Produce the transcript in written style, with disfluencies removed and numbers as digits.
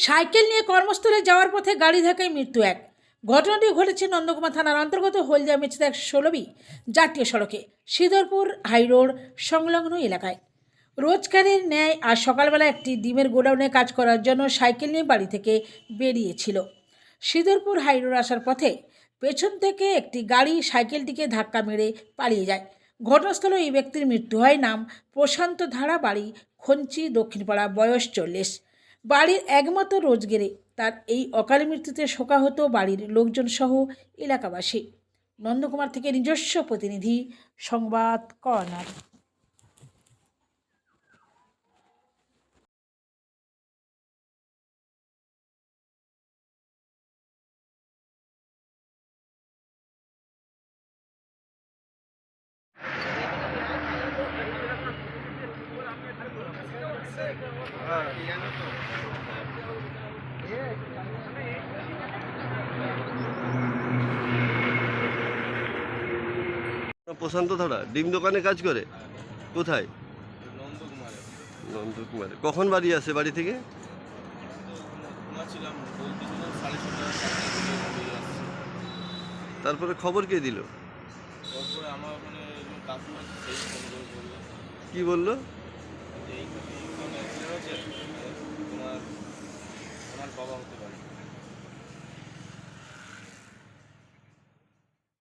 Cycle নিয়ে কর্মস্থলে যাওয়ার পথে গাড়ি ধাক্কায় মৃত্যু এক। ঘটনাটি ঘটেছে নন্দকুমার থানার অন্তর্গত হলদিয়া মেচেদা ১৬বি জাতীয় সড়কে শ্রীধরপুর হাইরোড সংলগ্ন এলাকায়। রোজগারের ন্যায় আজ সকালবেলা একটি ডিমের গোডাউনে কাজ করার জন্য সাইকেল নিয়ে বাড়ি থেকে বেরিয়েছিল। শ্রীধরপুর হাইরোড আসার পথে পেছন থেকে একটি গাড়ি সাইকেলটিকে ধাক্কা মেরে পালিয়ে যায়। ঘটনাস্থলে এই ব্যক্তির মৃত্যু হয়। নাম প্রশান্ত ধারা, বাড়ি খঞ্চি, দক্ষিণপাড়া, বয়স ৪০। বাড়ির একমাত্র রোজগেরে তার এই অকাল মৃত্যুতে শোকাহত বাড়ির লোকজন সহ এলাকাবাসী। নন্দকুমার থেকে নিজস্ব প্রতিনিধি সংবাদ কর্নার। প্রশান্ত ধারা ডিম দোকানে কাজ করে। কোথায়? নন্দকুমারে। কখন বাড়ি আসে বাড়ি থেকে? তারপরে খবর কে দিল? কি বললো? তোমার বাবা হতে পারে।